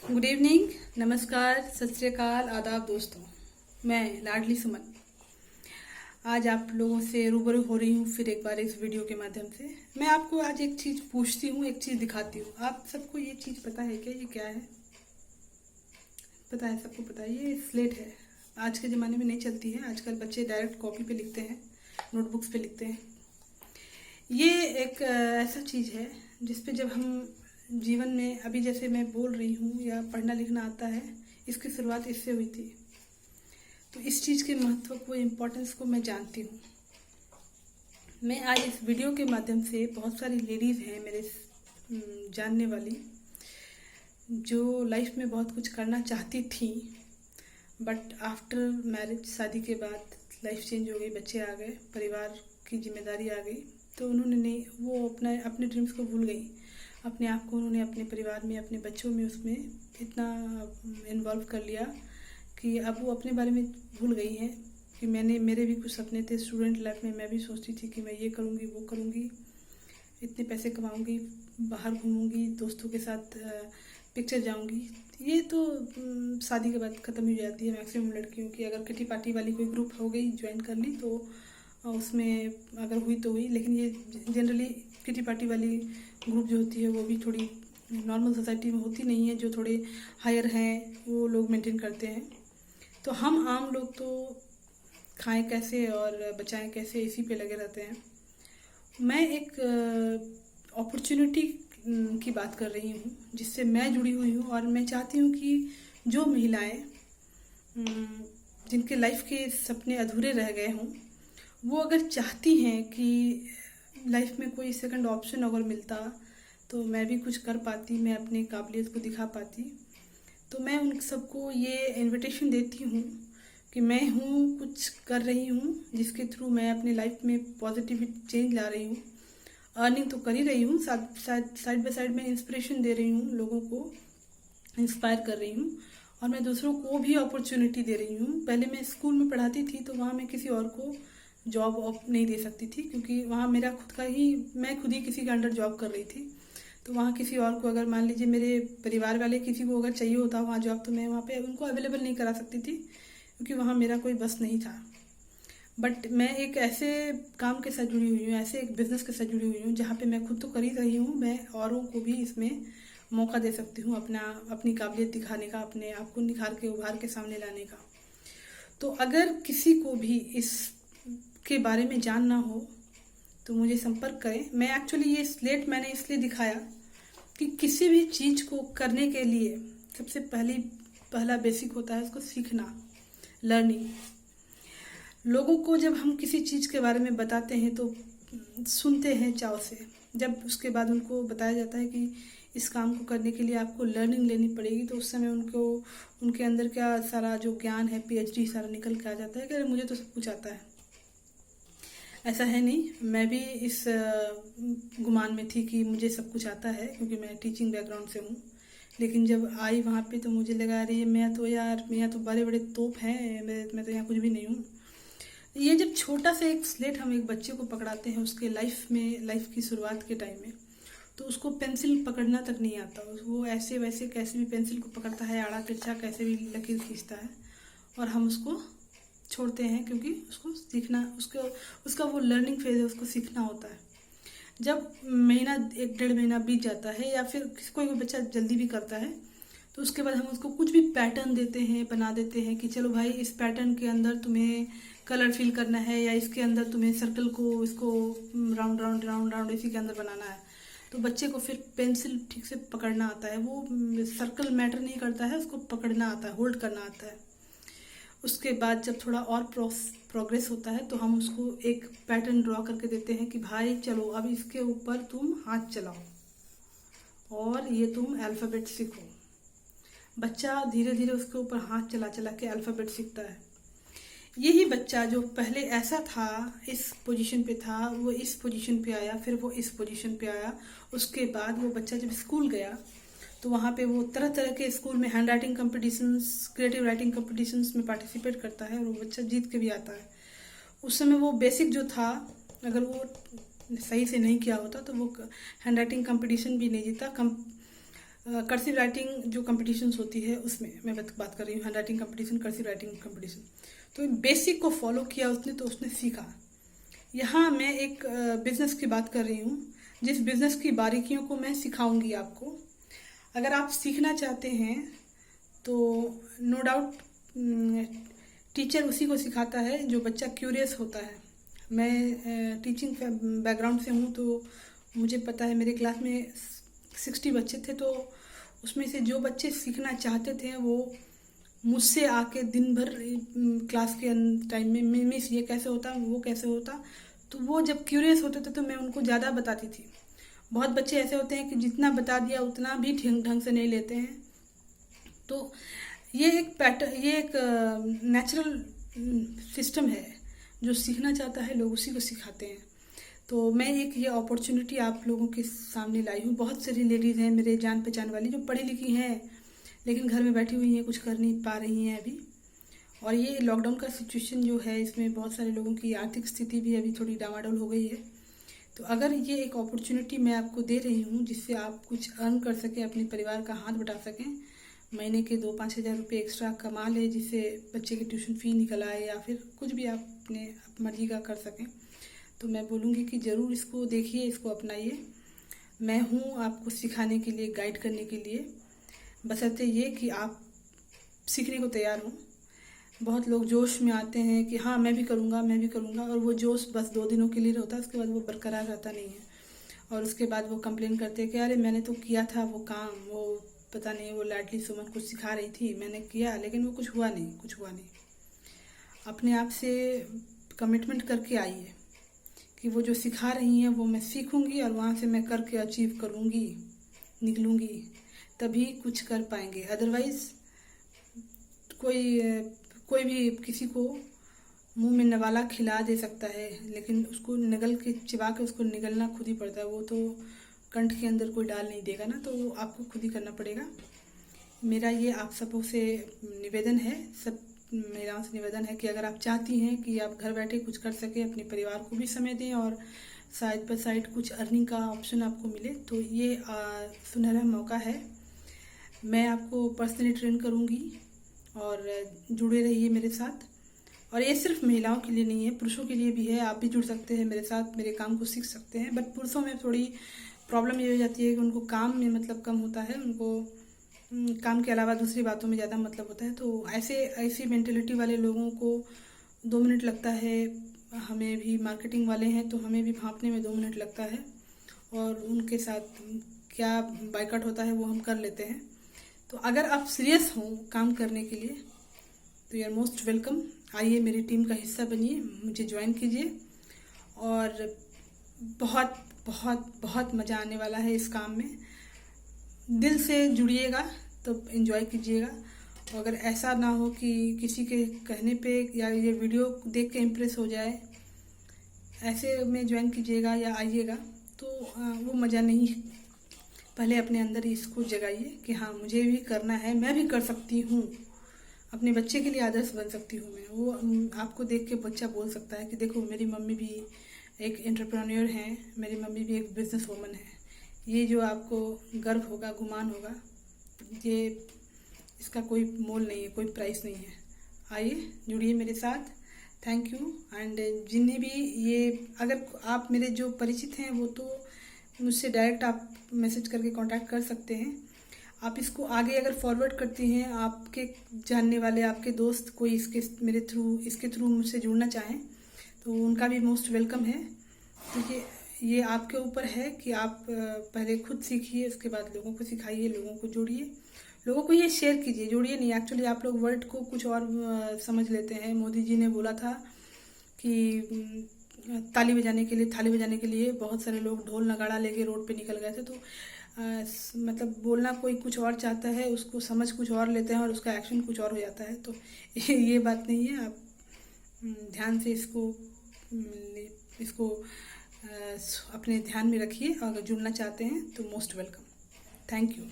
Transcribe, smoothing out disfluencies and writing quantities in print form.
Good evening, नमस्कार, सत श्री अकाल, आदाब दोस्तों। मैं लाडली सुमन आज आप लोगों से रूबरू हो रही हूँ फिर एक बार इस वीडियो के माध्यम से। मैं आपको आज एक चीज़ पूछती हूँ, एक चीज़ दिखाती हूँ। आप सबको ये चीज़ पता है क्या? ये क्या है? पता है? सबको पता है? ये स्लेट है। आज के ज़माने में नहीं चलती है। आजकल बच्चे डायरेक्ट कॉपी पे लिखते हैं, नोटबुक्स पे लिखते हैं। ये एक ऐसा चीज़ है जिस पे जब हम जीवन में अभी जैसे मैं बोल रही हूँ या पढ़ना लिखना आता है, इसकी शुरुआत इससे हुई थी। तो इस चीज़ के महत्व को, इम्पोर्टेंस को मैं जानती हूँ। मैं आज इस वीडियो के माध्यम से बहुत सारी लेडीज़ हैं मेरे जानने वाली, जो लाइफ में बहुत कुछ करना चाहती थी, बट आफ्टर मैरिज, शादी के बाद लाइफ चेंज हो गई, बच्चे आ गए, परिवार की जिम्मेदारी आ गई, तो उन्होंने नहीं, वो अपने ड्रीम्स को भूल गई। अपने आप को उन्होंने अपने परिवार में, अपने बच्चों में, उसमें इतना इन्वॉल्व कर लिया कि अब वो अपने बारे में भूल गई हैं कि मेरे भी कुछ सपने थे। स्टूडेंट लाइफ में मैं भी सोचती थी कि मैं ये करूँगी, वो करूँगी, इतने पैसे कमाऊँगी, बाहर घूमूँगी, दोस्तों के साथ पिक्चर जाऊँगी। ये तो शादी के बाद ख़त्म हो जाती है मैक्सिमम लड़कियों की। अगर किटी पार्टी वाली कोई ग्रुप हो गई, ज्वाइन कर ली, तो उसमें अगर हुई तो हुई, लेकिन ये जनरली किटी पार्टी वाली ग्रुप जो होती है वो भी थोड़ी नॉर्मल सोसाइटी में होती नहीं है। जो थोड़े हायर हैं वो लोग मेंटेन करते हैं। तो हम आम लोग तो खाएं कैसे और बचाएं कैसे, इसी पे लगे रहते हैं। मैं एक अपॉर्चुनिटी की बात कर रही हूँ जिससे मैं जुड़ी हुई हूँ, और मैं चाहती हूँ कि जो महिलाएं जिनके लाइफ के सपने अधूरे रह गए हों, वो अगर चाहती हैं कि लाइफ में कोई सेकंड ऑप्शन अगर मिलता तो मैं भी कुछ कर पाती, मैं अपनी काबिलियत को दिखा पाती, तो मैं उन सबको ये इनविटेशन देती हूँ कि मैं हूँ, कुछ कर रही हूँ जिसके थ्रू मैं अपनी लाइफ में पॉजिटिव चेंज ला रही हूँ। अर्निंग तो कर ही रही हूँ, साइड बाय साइड में इंस्पिरेशन दे रही हूँ, लोगों को इंस्पायर कर रही हूँ, और मैं दूसरों को भी अपॉर्चुनिटी दे रही हूँ। पहले मैं स्कूल में पढ़ाती थी तो वहाँ मैं किसी और को जॉब नहीं दे सकती थी, क्योंकि वहाँ मेरा मैं खुद ही किसी के अंडर जॉब कर रही थी। तो वहाँ किसी और को, अगर मान लीजिए मेरे परिवार वाले किसी को अगर चाहिए होता वहाँ जॉब, तो मैं वहाँ पे उनको अवेलेबल नहीं करा सकती थी, क्योंकि वहाँ मेरा कोई बस नहीं था। बट मैं एक ऐसे काम के साथ जुड़ी हुई हूँ, ऐसे एक बिजनेस के साथ जुड़ी हुई हूँ जहाँ पे मैं खुद तो कर ही रही हूँ, मैं औरों को भी इसमें मौका दे सकती हूँ अपनी काबिलियत दिखाने का, अपने आप को निखार के उभार के सामने लाने का। तो अगर किसी को भी इस के बारे में जानना हो तो मुझे संपर्क करें। मैं एक्चुअली ये स्लेट मैंने इसलिए दिखाया कि किसी भी चीज़ को करने के लिए सबसे पहला बेसिक होता है उसको सीखना, लर्निंग। लोगों को जब हम किसी चीज़ के बारे में बताते हैं तो सुनते हैं चाव से। जब उसके बाद उनको बताया जाता है कि इस काम को करने के लिए आपको लर्निंग लेनी पड़ेगी, तो उस समय उनके अंदर क्या सारा जो ज्ञान है, पीएचडी सारा निकल के आ जाता है कि अरे मुझे तो सब कुछ आता है। ऐसा है नहीं, मैं भी इस गुमान में थी कि मुझे सब कुछ आता है, क्योंकि मैं टीचिंग बैकग्राउंड से हूँ। लेकिन जब आई वहाँ पे तो मुझे लगा अरे मैं तो यहाँ तो बड़े बड़े तोप हैं, मैं तो यहाँ कुछ भी नहीं हूँ। ये जब छोटा सा एक स्लेट हम एक बच्चे को पकड़ाते हैं उसके लाइफ की शुरुआत के टाइम में, तो उसको पेंसिल पकड़ना तक नहीं आता। वो ऐसे वैसे कैसे भी पेंसिल को पकड़ता है, आड़ा तिरछा कैसे भी लकीर खींचता है, और हम उसको छोड़ते हैं, क्योंकि उसको सीखना, उसका वो लर्निंग फेज है, उसको सीखना होता है। जब महीना, 1-1.5 महीना बीत जाता है, या फिर कोई बच्चा जल्दी भी करता है, तो उसके बाद हम उसको कुछ भी पैटर्न देते हैं, बना देते हैं कि चलो भाई इस पैटर्न के अंदर तुम्हें कलर फिल करना है, या इसके अंदर तुम्हें सर्कल को, इसको राउंड राउंड राउंड राउंड इसी के अंदर बनाना है। तो बच्चे को फिर पेंसिल ठीक से पकड़ना आता है, वो सर्कल मैटर नहीं करता है, उसको पकड़ना आता है, होल्ड करना आता है। उसके बाद जब थोड़ा और प्रोग्रेस होता है तो हम उसको एक पैटर्न ड्रॉ करके देते हैं कि भाई चलो अब इसके ऊपर तुम हाथ चलाओ और ये तुम अल्फ़ाबेट सीखो। बच्चा धीरे धीरे उसके ऊपर हाथ चला चला के अल्फ़ाबेट सीखता है। यही बच्चा जो पहले ऐसा था, इस पोजीशन पे था, वो इस पोजीशन पे आया, फिर वो इस पोजीशन पे आया। उसके बाद वो बच्चा जब स्कूल गया तो वहाँ पे वो तरह तरह के स्कूल में hand writing competitions, creative writing competitions में पार्टिसिपेट करता है, और वो बच्चा जीत के भी आता है। उस समय वो बेसिक जो था, अगर वो सही से नहीं किया होता तो वो हैंड राइटिंग कॉम्पिटिशन भी नहीं जीता, कर्सिव राइटिंग जो कंपटीशंस होती है उसमें मैं बात कर रही हूँ, hand writing competition, cursive writing competition. तो बेसिक को फॉलो किया उसने, तो उसने सीखा। यहाँ मैं एक बिजनेस की बात कर रही हूँ, जिस बिजनेस की बारीकियों को मैं सिखाऊंगी आपको। अगर आप सीखना चाहते हैं तो नो डाउट टीचर उसी को सिखाता है जो बच्चा क्यूरियस होता है। मैं टीचिंग बैकग्राउंड से हूँ, तो मुझे पता है मेरे क्लास में 60 बच्चे थे, तो उसमें से जो बच्चे सीखना चाहते थे वो मुझसे आके दिन भर क्लास के टाइम में मिस ये कैसे होता, वो कैसे होता, तो वो जब क्यूरियस होते थे तो मैं उनको ज़्यादा बताती थी। बहुत बच्चे ऐसे होते हैं कि जितना बता दिया उतना भी ढंग से नहीं लेते हैं। तो ये एक पैटर्न, ये एक नेचुरल सिस्टम है। जो सीखना चाहता है लोग उसी को सिखाते हैं। तो मैं एक ये अपॉर्चुनिटी आप लोगों के सामने लाई हूँ। बहुत सारी लेडीज़ हैं मेरे जान पहचान वाली जो पढ़ी लिखी हैं लेकिन घर में बैठी हुई हैं, कुछ कर नहीं पा रही हैं अभी। और ये लॉकडाउन का सिचुएशन जो है, इसमें बहुत सारे लोगों की आर्थिक स्थिति भी अभी थोड़ी डामाडोल हो गई है। तो अगर ये एक अपॉर्चुनिटी मैं आपको दे रही हूँ जिससे आप कुछ अर्न कर सकें, अपने परिवार का हाथ बटा सकें, महीने के 2-5 हज़ार रुपये एक्स्ट्रा कमा ले, जिससे बच्चे की ट्यूशन फ़ी निकल आए या फिर कुछ भी आप अपने मर्जी का कर सकें, तो मैं बोलूँगी कि ज़रूर इसको देखिए, इसको अपनाइए। मैं हूँ आपको सिखाने के लिए, गाइड करने के लिए, बशर्ते ये कि आप सीखने को तैयार हों। बहुत लोग जोश में आते हैं कि हाँ मैं भी करूँगा, मैं भी करूँगा, और वो जोश बस 2 दिनों के लिए होता है, उसके बाद वो बरकरार रहता नहीं है। और उसके बाद वो कंप्लेन करते हैं कि अरे मैंने तो किया था वो काम, वो पता नहीं वो लाडली सुमन कुछ सिखा रही थी, मैंने किया लेकिन वो कुछ हुआ नहीं, कुछ हुआ नहीं। अपने आप से कमिटमेंट करके आइए कि वो जो सिखा रही हैं वो मैं सीखूंगी और वहाँ से मैं करके अचीव करूँगी, निकलूँगी, तभी कुछ कर पाएंगे। अदरवाइज़ कोई भी किसी को मुंह में नवाला खिला दे सकता है, लेकिन उसको निगल के चिबा के उसको निगलना खुद ही पड़ता है। वो तो कंठ के अंदर कोई डाल नहीं देगा ना, तो आपको खुद ही करना पड़ेगा। मेरा ये आप सबों से निवेदन है, सब महिलाओं से निवेदन है कि अगर आप चाहती हैं कि आप घर बैठे कुछ कर सकें, अपने परिवार को भी समय दें और साइड बाय साइड कुछ अर्निंग का ऑप्शन आपको मिले, तो ये सुनहरा मौका है। मैं आपको पर्सनली ट्रेन करूँगी और जुड़े रहिए मेरे साथ। और ये सिर्फ महिलाओं के लिए नहीं है, पुरुषों के लिए भी है। आप भी जुड़ सकते हैं मेरे साथ, मेरे काम को सीख सकते हैं। बट पुरुषों में थोड़ी प्रॉब्लम ये हो जाती है कि उनको काम में मतलब कम होता है, उनको काम के अलावा दूसरी बातों में ज़्यादा मतलब होता है। तो ऐसी मेंटेलिटी वाले लोगों को 2 मिनट लगता है, हमें भी मार्केटिंग वाले हैं तो हमें भी भांपने में 2 मिनट लगता है, और उनके साथ क्या बाइकआउट होता है वो हम कर लेते हैं। तो अगर आप सीरियस हों काम करने के लिए तो यू आर मोस्ट वेलकम। आइए मेरी टीम का हिस्सा बनिए, मुझे ज्वाइन कीजिए, और बहुत बहुत बहुत मज़ा आने वाला है इस काम में। दिल से जुड़िएगा तो एंजॉय कीजिएगा। अगर ऐसा ना हो कि किसी के कहने पे या ये वीडियो देख के इम्प्रेस हो जाए, ऐसे में ज्वाइन कीजिएगा या आइएगा तो वो मज़ा नहीं। पहले अपने अंदर ही इसको जगाइए कि हाँ मुझे भी करना है, मैं भी कर सकती हूँ, अपने बच्चे के लिए आदर्श बन सकती हूँ मैं। वो आपको देख के बच्चा बोल सकता है कि देखो मेरी मम्मी भी एक एंटरप्रेन्योर हैं, मेरी मम्मी भी एक बिजनेस वूमन है। ये जो आपको गर्व होगा, गुमान होगा, ये इसका कोई मोल नहीं है, कोई प्राइस नहीं है। आइए जुड़िए मेरे साथ। Thank you. एंड जिन्हें भी ये, अगर आप मेरे जो परिचित हैं वो तो मुझसे डायरेक्ट आप मैसेज करके कांटेक्ट कर सकते हैं। आप इसको आगे अगर फॉरवर्ड करती हैं, आपके जानने वाले, आपके दोस्त कोई इसके थ्रू मुझसे जुड़ना चाहें तो उनका भी मोस्ट वेलकम है। देखिए ये आपके ऊपर है कि आप पहले खुद सीखिए, उसके बाद लोगों को सिखाइए, लोगों को जोड़िए, लोगों को ये शेयर कीजिए। जोड़िए नहीं, एक्चुअली आप लोग वर्ड को कुछ और समझ लेते हैं। मोदी जी ने बोला था कि थाली बजाने के लिए बहुत सारे लोग ढोल नगाड़ा लेके रोड पे निकल गए थे। तो मतलब बोलना कोई कुछ और चाहता है, उसको समझ कुछ और लेते हैं और उसका एक्शन कुछ और हो जाता है। तो ये बात नहीं है। आप ध्यान से इसको अपने ध्यान में रखिए, और अगर जुड़ना चाहते हैं तो मोस्ट वेलकम। Thank you.